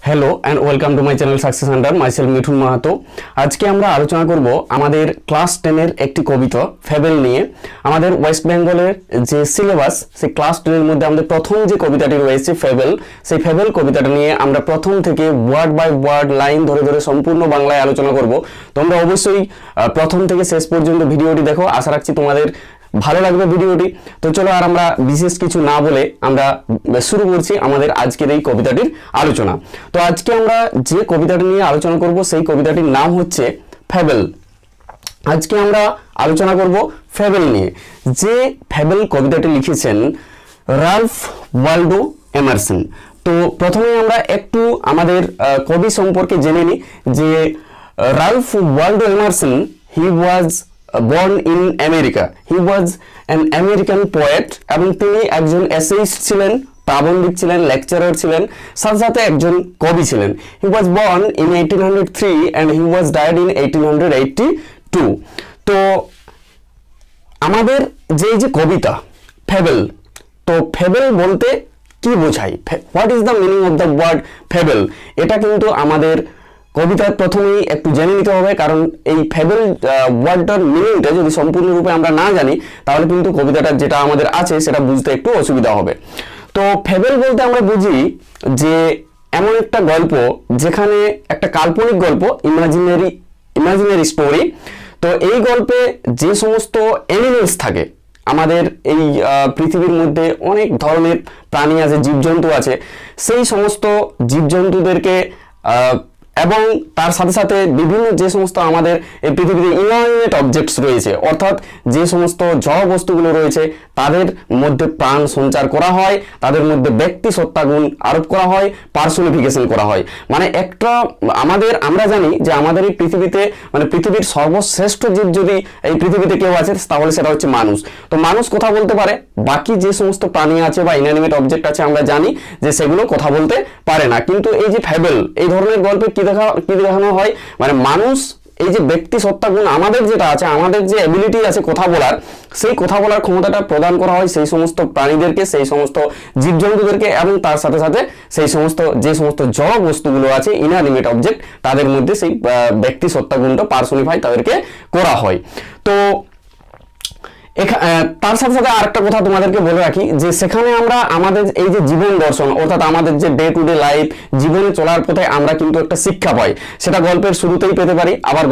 Hello and welcome to my channel Success Centre myself Mithun Mahato. आज के আমরা আলোচনা করব আমাদের ক্লাস 10 এর একটি কবিতা ফেবল নিয়ে। আমাদের ওয়েস্ট বেঙ্গলের যে সিলেবাস সেই ক্লাস 10 এর মধ্যে আমাদের প্রথম যে কবিতাটি রয়েছে ফেবল, সেই ফেবল কবিতাটা নিয়ে আমরা প্রথম থেকে ওয়ার্ড বাই ওয়ার্ড লাইন ধরে ধরে সম্পূর্ণ বাংলায় আলোচনা করব। তোমরা অবশ্যই প্রথম থেকে শেষ পর্যন্ত ভিডিওটি দেখো, আশা রাখছি তোমাদের ভালো লাগবে ভিডিওটি। তো চলো আর আমরা বিশেষ কিছু না বলে আমরা শুরু করছি আমাদের আজকের এই কবিতাটির আলোচনা। তো আজকে আমরা যে কবিতাটি নিয়ে আলোচনা করব সেই কবিতাটির নাম হচ্ছে ফেবল। আজকে আমরা আলোচনা করব ফেবল নিয়ে। যে ফেবল কবিতাটি লিখেছেন রালফ ওয়াল্ডো এমারসন। তো প্রথমে আমরা একটু আমাদের কবি সম্পর্কে জেনে নিই যে Ralph Waldo Emerson he was born in America. He was an American poet এবং তিনি একজন এসেইস্ট ছিলেন, প্রাবন্ধিক ছিলেন, লেকচারার ছিলেন, সাথে সাথে একজন কবি ছিলেন। He was born in 1803 and he was died in 1882. তো আমাদের যে কবিতা ফেবল, তো ফেবল বলতে কি বোঝায়, what is the meaning of the word fable, এটা কিন্তু আমাদের কবিতার প্রথমেই একটু জেনে নিতে হবে। কারণ এই ফেবল ওয়ার্ডটার মিনিংটা যদি সম্পূর্ণরূপে আমরা না জানি তাহলে কিন্তু কবিতাটা যেটা আমাদের আছে সেটা বুঝতে একটু অসুবিধা হবে। তো ফেবল বলতে আমরা বুঝি যে এমন একটা গল্প যেখানে একটা কাল্পনিক গল্প, ইমাজিনারি স্টোরি। তো এই গল্পে যে সমস্ত অ্যানিমেলস থাকে, আমাদের এই পৃথিবীর মধ্যে অনেক ধরনের প্রাণী আছে, জীবজন্তু আছে, সেই সমস্ত জীবজন্তুদেরকে এবং তার সাথে সাথে বিভিন্ন যে সমস্ত আমাদের এই পৃথিবীতে ইনঅ্যানিমেট অবজেক্টস রয়েছে, অর্থাৎ যে সমস্ত জড় বস্তুগুলো রয়েছে তাদের মধ্যে প্রাণ সঞ্চার করা হয়, তাদের মধ্যে ব্যক্তি সত্তাগুণ আরোপ করা হয়, পার্সোনিফিকেশন করা হয়। মানে একটা আমরা জানি যে আমাদের এই পৃথিবীতে মানে পৃথিবীর সর্বশ্রেষ্ঠ জীব যদি এই পৃথিবীতে কেউ আছে তাহলে সেটা হচ্ছে মানুষ। তো মানুষ কথা বলতে পারে, বাকি যে সমস্ত প্রাণী আছে বা ইনঅ্যানিমেট অবজেক্ট আছে আমরা জানি যে সেগুলো কথা বলতে পারে না। কিন্তু এই যে ফেবল, এই ধরনের গল্পে কি দেখানো হয়, মানে মানুষ এই যে ব্যক্তি সত্তাগুণ আমাদের যেটা আছে, আমাদের যে অ্যাবিলিটি আছে কথা বলার, সেই কথা বলার ক্ষমতাটা প্রদান করা হয় সেই সমস্ত প্রাণীদেরকে, সেই সমস্ত জীবজন্তুদেরকে, এবং তার সাথে সাথে সেই সমস্ত যে সমস্ত জড় বস্তুগুলো আছে ইনঅ্যানিমেট অবজেক্ট তাদের মধ্যে সেই ব্যক্তি সত্তাগুণটা পার্সোনিফাই তাদেরকে করা হয়। তো তার সাথে সাথে আরেকটা কথা তোমাদেরকে বলে রাখি যে সেখানে আমরা আমাদের এই যে জীবন দর্শন, অর্থাৎ আমাদের যে ডে টু ডে লাইফ, জীবনে চলার পথে আমরা কিন্তু একটা শিক্ষা পাই। সেটা গল্পের শুরুতেই পেতে পারি, আবার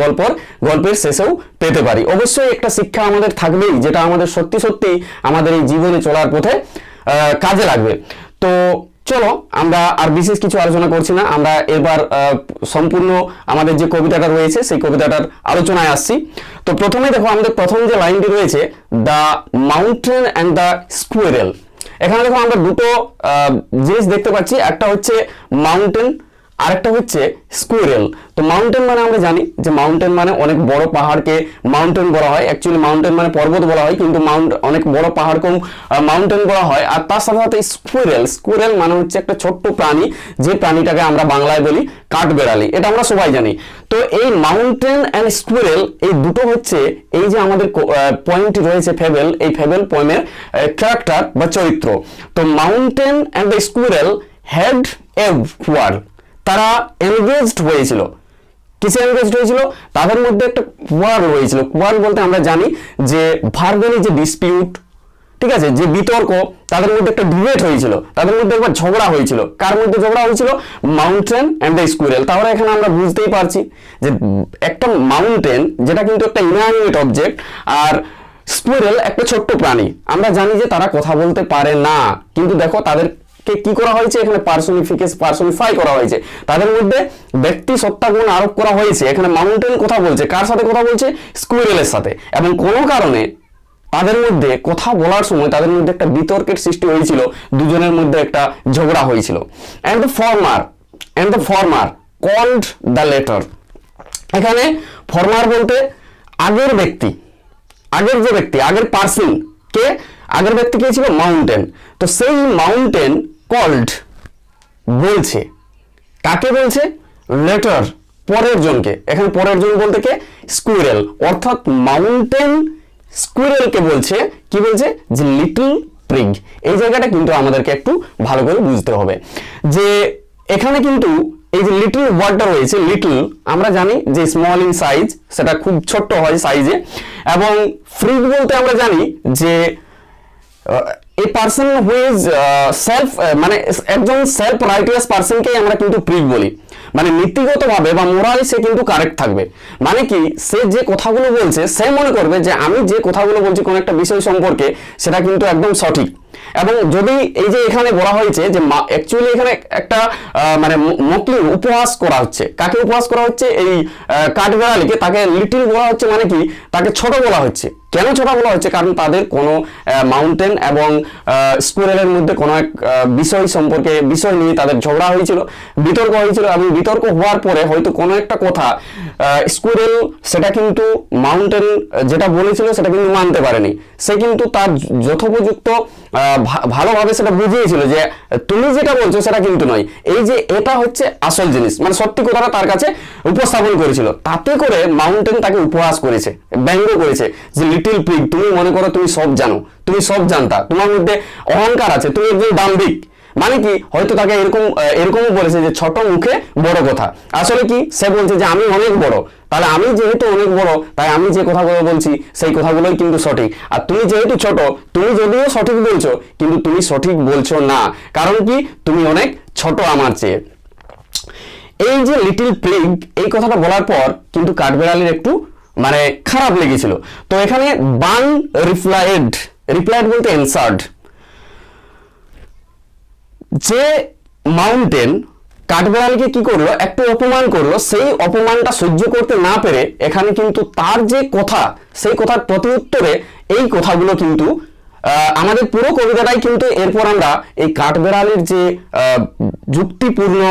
গল্পের শেষেও পেতে পারি। অবশ্যই একটা শিক্ষা আমাদের থাকবেই যেটা আমাদের সত্যি সত্যি আমাদের এই জীবনে চলার পথে কাজে লাগবে। তো চলো আমরা আর বিশেষ কিছু আলোচনা করছি না, আমরা এবার সম্পূর্ণ আমাদের যে কবিতাটা রয়েছে সেই কবিতাটার আলোচনায় আসছি। তো প্রথমে দেখো আমাদের প্রথম যে লাইনটি রয়েছে, দ্য মাউন্টেন অ্যান্ড দ্য স্কুয়েরেল। এখানে দেখো আমরা দুটো জিনিস দেখতে পাচ্ছি, একটা হচ্ছে মাউন্টেন, আরেকটা হচ্ছে স্কুয়েরেল। তো মাউন্টেন মানে আমরা জানি যে মাউন্টেন মানে অনেক বড় পাহাড়কে মাউন্টেন বলা হয়, অ্যাকচুয়ালি মাউন্টেন মানে পর্বত বলা হয়, কিন্তু অনেক বড় পাহাড়কেও মাউন্টেন বলা হয়। আর তার সাথে সাথে স্কুয়েরেল মানে হচ্ছে একটা ছোট্ট প্রাণী, যে প্রাণীটাকে আমরা বাংলায় বলি কাঠবেড়ালি, এটা আমরা সবাই জানি। তো এই মাউন্টেন অ্যান্ড স্কুয়েরেল এই দুটো হচ্ছে এই যে আমাদের পয়েন্ট রয়েছে ফেবল, এই ফেবল পয়েমের ক্যারেক্টার বা চরিত্র। তো mountain and the squirrel had a war, তারা এনগেজড হয়েছিল। কিসে এনগেজড হয়েছিল? তাদের মধ্যে একটা ওয়ার হয়েছিল। ওয়ার বলতে আমরা জানি যে ভার্বালি যে ডিসপিউট, ঠিক আছে, যে বিতর্ক, তাদের মধ্যে একটা ডিবেট হয়েছিল, তাদের মধ্যে একবার ঝগড়া হয়েছিল। কার মধ্যে ঝগড়া হয়েছিল? Mountain and the squirrel. তাহলে এখানে আমরা বুঝতেই পারছি যে একটা মাউন্টেন যেটা কিন্তু একটা ইনঅ্যানিমেট অবজেক্ট, আর স্কুয়েরেল একটা ছোট্ট প্রাণী। আমরা জানি যে তারা কথা বলতে পারে না, কিন্তু দেখো তাদের কি করা হয়েছে এখানে, পার্সোনিফাই করা হয়েছে, তাদের মধ্যে ব্যক্তি সত্তাগুণ আরোপ করা হয়েছে। এখানে মাউন্টেন কথা বলছে, কার সাথে কথা বলছে? স্কুয়েরেলের সাথে। এবং কোনো কারণে তাদের মধ্যে কথা বলার সময় তাদের মধ্যে একটা বিতর্কের সৃষ্টি হয়েছিল, দুজনের মধ্যে একটা ঝগড়া হয়েছিল। And the former called the latter. এখানে ফর্মার বলতে আগের পার্সন কে, আগের ব্যক্তি কে ছিল? মাউন্টেন। তো সেই মাউন্টেন কল্ড বলছে, কাকে বলছে? লেটার, পরের জনকে। এখানে পরের জন বলতে কে? স্কুয়েরেল। অর্থাৎ মাউন্টেন স্কুয়েরেলকে বলছে, কি বলছে? যে লিটল প্রিগ। এই জায়গাটা কিন্তু আমাদেরকে একটু ভালো করে বুঝতে হবে যে এখানে কিন্তু এই যে লিটল ওয়ার্ডটা রয়েছে, লিটল আমরা জানি যে স্মল ইন সাইজ, সেটা খুব ছোট্ট হয় সাইজে। এবং ফ্রিগ বলতে আমরা জানি যে a person who is self, মানে একজন সেলফ রাইটিয়াস পার্সনকেই আমরা কিন্তু প্রিগ বলি, মানে নীতিগতভাবে বা মোরালি সে কিন্তু কারেক্ট থাকবে। মানে কি, সে যে কথাগুলো বলছে সে মনে করবে যে আমি যে কথাগুলো বলছি কোনো একটা বিষয় সম্পর্কে সেটা কিন্তু একদম সঠিক। এবং যদি এই যে এখানে বলা হয়েছে যে অ্যাকচুয়ালি এখানে একটা মানে মকলি উপহাস করা হচ্ছে, কাকে উপহাস করা হচ্ছে? এই কাঠবেড়ালিকে, তাকে লিটিল বলা হচ্ছে, মানে কি তাকে ছোট বলা হচ্ছে। কেন ছোট বলা হচ্ছে? কারণ তাদের কোনো মাউন্টেন এবং স্কুরেলের মধ্যে কোনো এক বিষয় নিয়ে তাদের ঝগড়া হয়েছিল, বিতর্ক হয়েছিল, এবং বিতর্ক হওয়ার পরে হয়তো কোনো একটা কথা স্কুরেল সেটা কিন্তু মাউন্টেন যেটা বলেছিল সেটা কিন্তু মানতে পারেনি। সে কিন্তু তার যথোপযুক্ত ভালোভাবে সেটা বুঝিয়েছিল যে তুমি যেটা বলছো সেটা কিন্তু নয়, এই যে এটা হচ্ছে আসল জিনিস, মানে সত্যি কথাটা তার কাছে উপস্থাপন করেছিল। তাতে করে মাউন্টেন তাকে উপহাস করেছে, ব্যঙ্গ করেছে যে লিটল পিগ, তুমি মনে করো তুমি সব জানো, তুমি সব জানতা, তোমার মধ্যে অহংকার আছে, তুমি একজন দাম্ভিক। মানে কি, হয়তো তাকে এরকমও বলেছে যে ছোট মুখে বড় কথা। আসলে কি, সে বলছে যে আমি অনেক বড়, তাহলে আমি যেহেতু অনেক বড় তাই আমি যে কথাগুলো বলছি সেই কথাগুলোই কিন্তু সঠিক। আর তুমি যেহেতু ছোট, তুমি যদিও সঠিক বলছো কিন্তু তুমি সঠিক বলছো না, কারণ কি তুমি অনেক ছোট আমার চেয়ে। এই যে লিটল পিগ এই কথাটা বলার পর কিন্তু কাঠবেড়ালির একটু মানে খারাপ লেগেছিল। তো এখানে বান রিপ্লাইড বলতে অ্যানসার্ড, যে মাউন্টেন কাঠবেড়ালিকে কি করলো, একটু অপমান করলো, সেই অপমানটা সহ্য করতে না পেরে এখানে কিন্তু তার যে কথা, সেই কথার প্রতি উত্তরে এই কথাগুলো কিন্তু আমাদের পুরো কবিতাটাই কিন্তু এরপর আমরা এই কাঠবেড়ালির যে যুক্তিপূর্ণ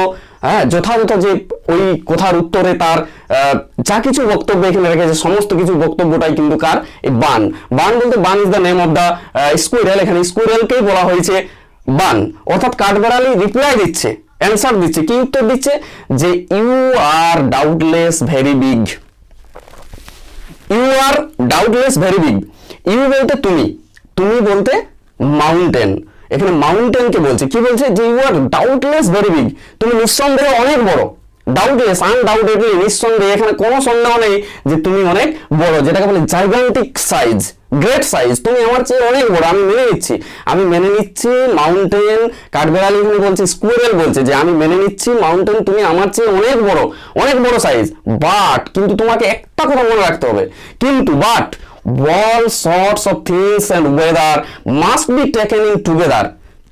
যথাযথ যে ওই কথার উত্তরে তার যা কিছু বক্তব্য এখানে রেখেছে সমস্ত কিছু বক্তব্যটাই কিন্তু কার, এই বান বলতে Bun is the name of the squirrel, এখানে স্কুইরেলকেই বলা হয়েছে বান। অর্থাৎ কাঠবেড়ালি রিপ্লাই দিচ্ছে, অ্যান্সার দিচ্ছে, কি উত্তর দিচ্ছে? যে you are doubtless very big, you are doubtless very big. You বলতে তুমি, তুমি বলতে মাউন্টেন, এখানে মাউন্টেনকে বলছে, কি বলছে? যে you are doubtless very big, তুমি নিঃসন্দেহে অনেক বড়। ডাউটলেস, আনডাউটেডলি, নিঃসন্দেহে, এখানে কোনো সন্দেহ নেই যে তুমি অনেক বড়, যেটাকে বলে জাইগান্টিক সাইজ, গ্রেট সাইজ, তুমি আমার চেয়ে অনেক বড়, আমি মেনে নিচ্ছি মাউন্টেন। কাঠবেড়ালি এখানে বলছে, স্কুইরেল বলছে যে আমি মেনে নিচ্ছি মাউন্টেন, তুমি আমার চেয়ে অনেক বড় সাইজ, বাট কিন্তু তোমাকে একটা কথা মনে রাখতে হবে, কিন্তু but all sorts of things and weather must be taken in together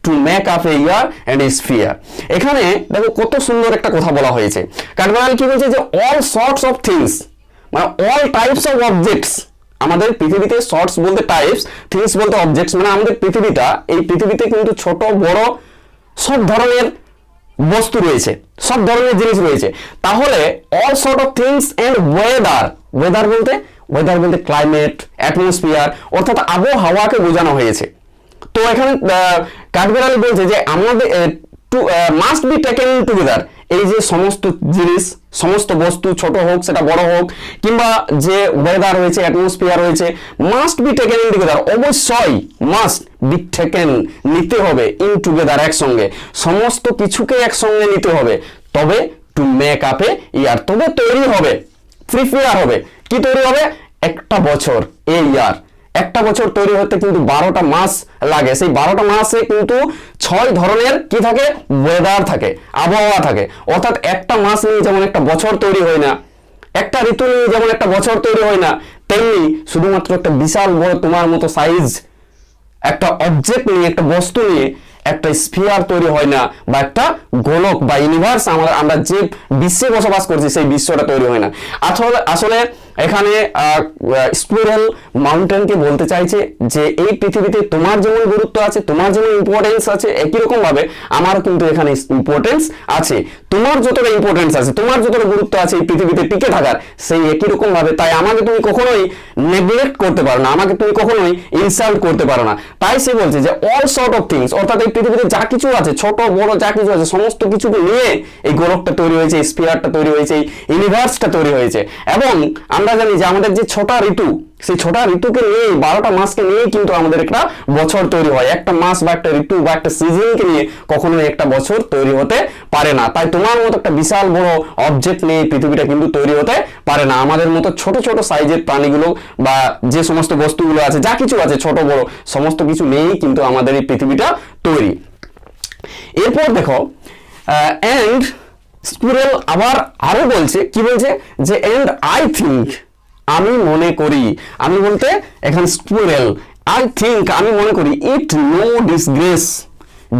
to make up a year and a sphere। এখানে দেখো কত সুন্দর একটা কথা বলা হয়েছে। কাঠবেড়ালি কি বলছে? যে all sorts of things, মানে all types of objects, আমাদের পৃথিবীতে শর্টস বলতে টাইপস, থিংস বলতে অবজেক্টস, মানে আমাদের পৃথিবীটা, এই পৃথিবীতে কিন্তু ছোট বড় সব ধরনের বস্তু রয়েছে, সব ধরনের জিনিস রয়েছে। তাহলে all sort of things and weather বলতে ক্লাইমেট, অ্যাটমসফিয়ার, অর্থাৎ আবহাওয়াকে বোঝানো হয়েছে। তো এখানে কাঠবেড়ালি বলছে যে আমাদের মাস্ট বি টেকেন টুগেদার, এই যে সমস্ত জিনিস, সমস্ত বস্তু, ছোট হোক সেটা বড় হোক, কিংবা যে ওয়েদার রয়েছে, অ্যাটমসফিয়ার রয়েছে, must be taken in together, অবশ্যই মাস্ট বি টেকেন, নিতে হবে, ইন টুগেদার, একসঙ্গে, সমস্ত কিছুকে একসঙ্গে নিতে হবে, তবে টু মেক আপ এ ইয়ার, তবে তৈরি হবে, প্রিপেয়ার হবে, কি তৈরি হবে? একটা বছর, এই ইয়ার, একটা বছর তৈরি হতে কিন্তু 12টা মাস লাগে। সেই 12টা মাসে কিন্তু 6 ধরনের কি থাকে? ওয়েদার থাকে, আবহাওয়া থাকে। অর্থাৎ একটা মাস নিয়ে যেমন একটা বছর তৈরি হয় না, একটা ঋতু নিয়ে যেমন একটা বছর তৈরি হয় না, তেমনি শুধুমাত্র একটা বিশাল বড় তোমার মতো সাইজ একটা অবজেক্ট নিয়ে, একটা বস্তু নিয়ে একটা স্ফিয়ার তৈরি হয় না, বা একটা গোলক বা ইউনিভার্স, আমরা যে বিশ্বে বসবাস করছি সেই বিশ্বটা তৈরি হয় না। আসলে এখানে স্কুইরেল মাউন্টেনকে বলতে চাইছে যে এই পৃথিবীতে তোমার যেমন গুরুত্ব আছে, তোমার যেমন ইম্পর্টেন্স আছে, একই রকম ভাবে আমারও কিন্তু এখানে ইম্পর্টেন্স আছে। তোমার যতটা ইম্পর্টেন্স আছে, তোমার যতটা গুরুত্ব আছে এই পৃথিবীতে টিকে থাকার, সেই একই রকম ভাবে, তাই আমাকে তুমি কখনোই নেগলেক্ট করতে পারো না, আমাকে তুমি কখনোই ইনসাল্ট করতে পারো না। তাই সে বলছে যে অল সর্ট অফ থিংস, অর্থাৎ এই পৃথিবীতে যা কিছু আছে, ছোট বড় যা কিছু আছে, সমস্ত কিছুকে নিয়ে এই গোলকটা তৈরি হয়েছে, স্ফিয়ারটা তৈরি হয়েছে, এই ইউনিভার্সটা তৈরি হয়েছে। এবং আমরা জানি যে আমাদের যে 6টা ঋতু, সেই 6টা ঋতুকে নিয়ে 12টা মাসকে নিয়ে কিন্তু আমাদের একটা বছর তৈরি হয়। একটা মাস বা একটা ঋতু বা একটা সিজনকে নিয়ে কখনোই একটা বছর তৈরি হতে পারে না। তাই তোমার মতো একটা বিশাল বড় অবজেক্ট নিয়ে পৃথিবীটা কিন্তু তৈরি হতে পারে না। আমাদের মতো ছোট ছোট সাইজের প্রাণীগুলো বা যে সমস্ত বস্তুগুলো আছে, যা কিছু আছে ছোট বড় সমস্ত কিছু নিয়েই কিন্তু আমাদের এই পৃথিবীটা তৈরি। এরপর দেখো এন্ড স্কুরেল আবার আরো বলছে, কি বলছে যে এন্ড আই থিঙ্ক, আমি মনে করি, আমি বলতে এখানে স্কুরেল, আই থিঙ্ক আমি মনে করি, ইট নো ডিসগ্রেস,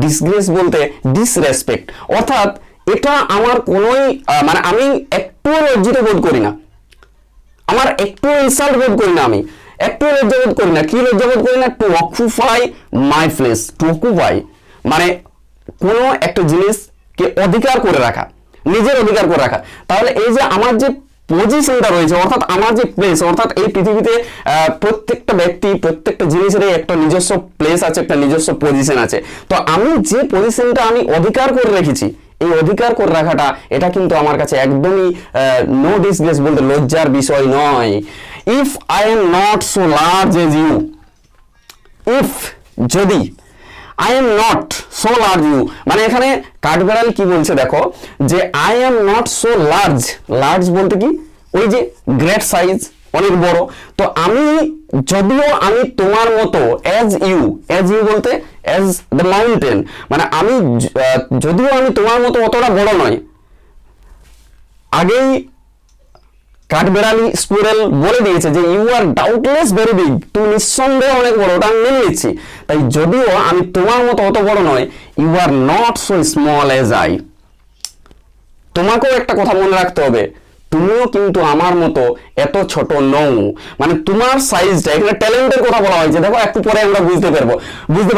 ডিসগ্রেস বলতে ডিসরেসপেক্ট, অর্থাৎ এটা আমার কোনোই মানে আমি একটু লজ্জিত বোধ করি না, আমার একটু ইনসাল্ট বোধ করি না, আমি একটু লজ্জা বোধ করি না। কি লজ্জা বোধ করি না? To occupy my place, to occupy মানে কোনো একটা জিনিসকে অধিকার করে রাখা, নিজের অধিকার করে রাখা। তাহলে এই যে আমার যে পজিশনটা রয়েছে, অর্থাৎ আমার যে প্লেস, অর্থাৎ এই পৃথিবীতে প্রত্যেকটা ব্যক্তি প্রত্যেকটা জিনিসেরই একটা নিজস্ব প্লেস আছে, একটা নিজস্ব পজিশন আছে। তো আমি যে পজিশনটা আমি অধিকার করে রেখেছি, এই অধিকার করে রাখাটা এটা কিন্তু আমার কাছে একদমই নো ডিসগ্রেস বলতে লজ্জার বিষয় নয়। If I am not so large as you, if যদি I am not so large you, মানে এখানে কাঠবেড়াল কি বলছে দেখো, যে I am not so large, large বলতে কি ওই যে গ্রেট সাইজ, অনেক বড়। তো আমি যদিও আমি তোমার মতো এজ ইউ বলতে এজ দ্য মাউন্টেন, মানে আমি যদিও আমি তোমার মতো অতটা বড় নয়। আগেই কাঠবেড়ালি স্কুরেল বলে দিয়েছে যে you are doubtless very big, তুমি নিঃসন্দেহে অনেক বড়, ওটা আমি মেনে নিচ্ছি। তাই যদিও আমি তোমার মতো অত বড় নয়, you are not so small as I. তোমাকেও একটা কথা মনে রাখতে হবে, তুমিও কিন্তু আমার মতো এত ছোট নও, মানে তোমার সাইজটা, এখানে ট্যালেন্টের কথা বলা হয়েছে, দেখো একটু পরে আমরা বুঝতে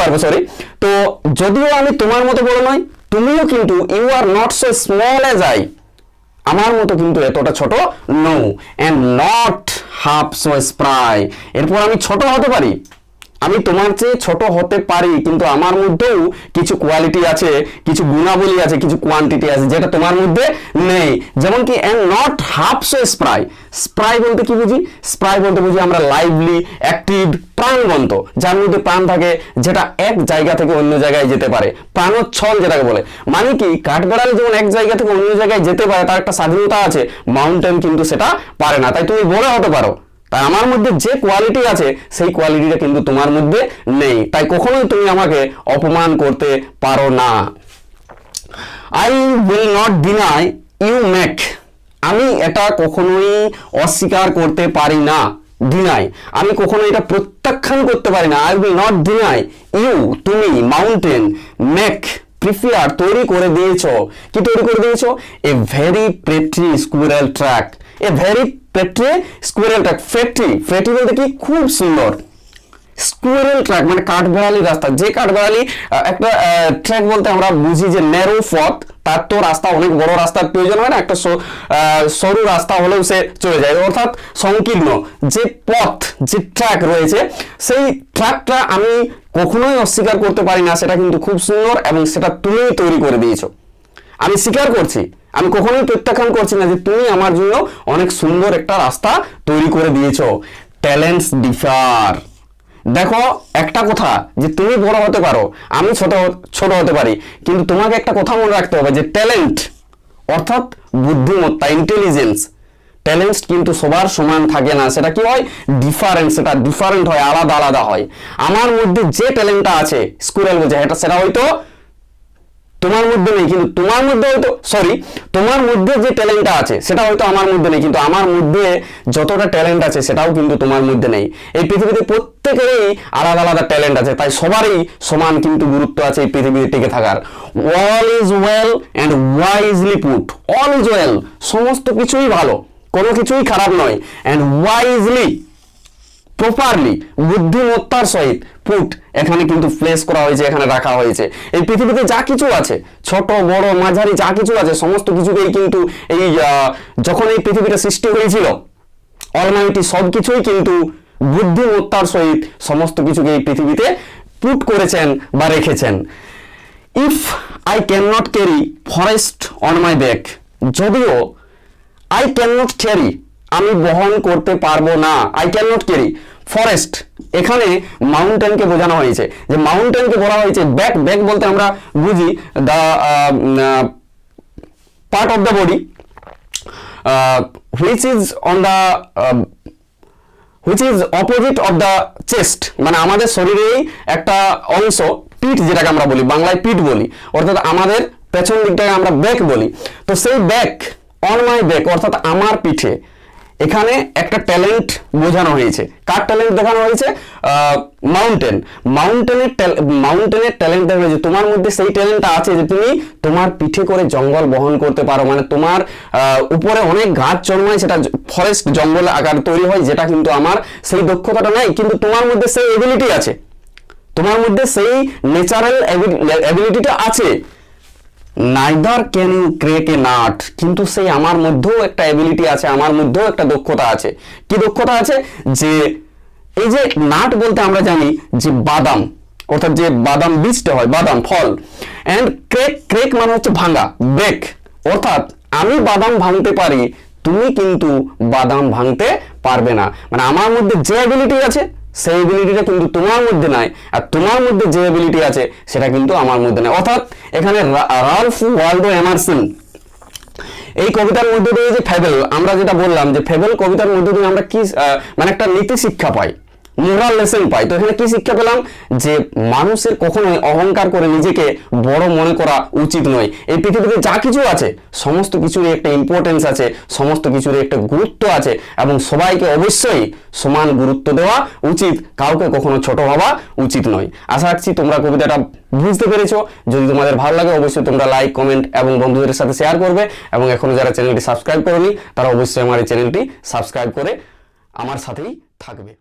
পারবো সরি। তো যদিও আমি তোমার মতো বড় নয়, তুমিও কিন্তু you are not so small as I, আমার মতো কিন্তু এতটা ছোট নও, and not half so spry. এরপর আমি ছোট হতে পারি, আমি তোমার চেয়ে ছোট হতে পারি, কিন্তু আমার মধ্যেও কিছু কোয়ালিটি আছে, কিছু গুণাবলী আছে, কিছু কোয়ান্টিটি আছে যেটা তোমার মধ্যে নেই। যেমন কি and not half so spry, spry বলতে কি বুঝি? স্প্রাই বলতে বুঝি আমরা লাইভলি, অ্যাক্টিভ, প্রাণবন্ত, যার মধ্যে প্রাণ থাকে, যেটা এক জায়গা থেকে অন্য জায়গায় যেতে পারে, প্রাণোচ্ছল যেটাকে বলে। মানে কি কাঠবেড়াল যেমন এক জায়গা থেকে অন্য জায়গায় যেতে পারে, তার একটা স্বাধীনতা আছে, মাউন্টেন কিন্তু সেটা পারে না। তাই তুমি বড় হতে পারো, তাই আমার মধ্যে যে কোয়ালিটি আছে সেই কোয়ালিটিটা কিন্তু তোমার মধ্যে নেই, তাই কখনোই তুমি আমাকে অপমান করতে পারো না। I will not deny you make, আমি এটা কখনোই অস্বীকার করতে পারি না। ডিনাই আমি কখনো এটা প্রত্যাখ্যান করতে পারি না। I will not deny you, তুমি মাউন্টেন, মেক প্রিফেয়ার তৈরি করে দিয়েছো। কি তৈরি করে দিয়েছো? A very pretty squirrel track, a very pretty squirrel track. ফেটি বলতে কি খুব সুন্দর, স্কুইরেল ট্র্যাক মানে কাঠবেড়ালি রাস্তা। যে কাঠবেড়ালি একটা ট্র্যাক বলতে আমরা বুঝি যে ন্যারো পথ, তার তো রাস্তা অনেক বড় রাস্তার প্রয়োজন হয় না, একটা সরু রাস্তা হলেও সে চলে যায়, অর্থাৎ সংকীর্ণ যে পথ, যে ট্র্যাক রয়েছে, সেই ট্র্যাকটা আমি কখনোই অস্বীকার করতে পারি না। সেটা কিন্তু খুব সুন্দর এবং সেটা তুমি তৈরি করে দিয়েছো। আমি স্বীকার করছি, আমি কখনোই প্রত্যাখ্যান করছি না যে তুমি আমার জন্য অনেক সুন্দর একটা রাস্তা তৈরি করে দিয়েছো। ট্যালেন্টস ডিফার, দেখো একটা কথা যে তুমি বড় হতে পারো, আমি ছোট হতে পারি, কিন্তু তোমাকে একটা কথা মনে রাখতে হবে যে ট্যালেন্ট অর্থাৎ বুদ্ধিমত্তা, ইন্টেলিজেন্স, ট্যালেন্ট কিন্তু সবার সমান থাকে না। সেটা কি হয়? ডিফারেন্ট, সেটা ডিফারেন্ট হয়, আলাদা আলাদা হয়। আমার মধ্যে যে ট্যালেন্টটা আছে, স্কুরেল বলছে, সেটা হয়তো তোমার মধ্যে নেই, কিন্তু তোমার মধ্যে হয়তো তোমার মধ্যে যে ট্যালেন্টটা আছে সেটা হয়তো আমার মধ্যে নেই, কিন্তু আমার মধ্যে যতটা ট্যালেন্ট আছে সেটাও কিন্তু তোমার মধ্যে নেই। এই পৃথিবীতে প্রত্যেকেরই আলাদা আলাদা ট্যালেন্ট আছে, তাই সবারই সমান কিন্তু গুরুত্ব আছে এই পৃথিবীতে টিকে থাকার। All is well and wisely put, all is well সমস্ত কিছুই ভালো, কোনো কিছুই খারাপ নয়, অ্যান্ড ওয়াইজলি প্রপারলি বুদ্ধিমত্তার সহিত পুট, এখানে কিন্তু প্লেস করা হয়েছে, এখানে রাখা হয়েছে। এই পৃথিবীতে যা কিছু আছে, ছোট বড় মাঝারি যা কিছু আছে, সমস্ত কিছুকেই কিন্তু এই যখন এই পৃথিবীটা সৃষ্টি হয়েছিল, অলমাইটি সবকিছুই কিন্তু বুদ্ধিমত্তার সহিত সমস্ত কিছুকে এই পৃথিবীতে পুট করেছেন বা রেখেছেন। If I can not carry forest on my back, যদিও আই ক্যান নট ক্যারি, আমি বহন করতে পারবো না, I can not carry. Forest, এখানে মাউন্টেনকে বোঝানো হয়েছে, যে মাউন্টেনকে বলা হয়েছে ব্যাক। ব্যাক বলতে আমরা বুঝি the part of the body which is on the which is opposite of the chest, মানে আমাদের শরীরেই একটা অংশ, পিঠ যেটাকে আমরা বলি, বাংলায় পিঠ বলি, অর্থাৎ আমাদের পেছন দিকটাকে আমরা ব্যাক বলি। তো সেই ব্যাক, অন মাই ব্যাক, অর্থাৎ আমার পিঠে, এখানে একটা ট্যালেন্ট বোঝানো হয়েছে। কার ট্যালেন্ট দেখানো হয়েছে? মাউন্টেন। মাউন্টেনের ট্যালেন্ট দেখা হয়েছে, তোমার মধ্যে সেই ট্যালেন্টটা আছে যে তুমি তোমার পিঠে করে জঙ্গল বহন করতে পারো, মানে তোমার উপরে অনেক গাছ জন্মায়, সেটা ফরেস্ট জঙ্গল আকার তৈরি হয়, যেটা কিন্তু আমার সেই দক্ষতাটা নাই, কিন্তু তোমার মধ্যে সেই এবিলিটি আছে, তোমার মধ্যে সেই ন্যাচারাল এবিলিটিটা আছে। Neither can you crack a nut, কিন্তু সেই আমার মধ্যেও একটা এবিলিটি আছে, আমার মধ্যেও একটা দক্ষতা আছে। কি দক্ষতা আছে? যে এই যে নাট বলতে আমরা জানি যে বাদাম, অর্থাৎ যে বাদাম বীজটা হয়, বাদাম ফল। অ্যান্ড ক্রেক, ক্রেক মানে হচ্ছে ভাঙা, ব্রেক, অর্থাৎ আমি বাদাম ভাঙতে পারি, তুমি কিন্তু বাদাম ভাঙতে পারবে না। মানে আমার মধ্যে যে এবিলিটি আছে সেই এবিলিটিটা কিন্তু তোমার মধ্যে নাই, আর তোমার মধ্যে যে এবিলিটি আছে সেটা কিন্তু আমার মধ্যে নাই। অর্থাৎ এখানে রালফ ওয়াল্ডো এমারসন এই কবিতার মধ্যে দিয়ে যে ফেবেল, আমরা যেটা বললাম যে ফেবেল কবিতার মধ্যে দিয়ে আমরা কি মানে একটা নীতি শিক্ষা পাই, মোরাল লেসন পাই। তো এখানে কি শিক্ষা পেলাম? যে মানুষের কখনোই অহংকার করে নিজেকে বড় মনে করা উচিত নয়। এই পৃথিবীতে যা কিছু আছে সমস্ত কিছুরই একটা ইম্পর্টেন্স আছে, সমস্ত কিছুরই একটা গুরুত্ব আছে, এবং সবাইকে অবশ্যই সমান গুরুত্ব দেওয়া উচিত, কাউকে কখনো ছোট ভাবা উচিত নয়। আশা রাখছি তোমরা কবিতাটা বুঝতে পেরেছো। যদি তোমাদের ভালো লাগে অবশ্যই তোমরা লাইক, কমেন্ট এবং বন্ধুদের সাথে শেয়ার করবে, এবং এখনো যারা চ্যানেলটি সাবস্ক্রাইব করোনি তারা অবশ্যই আমার এই চ্যানেলটি সাবস্ক্রাইব করে আমার সাথেই থাকবে।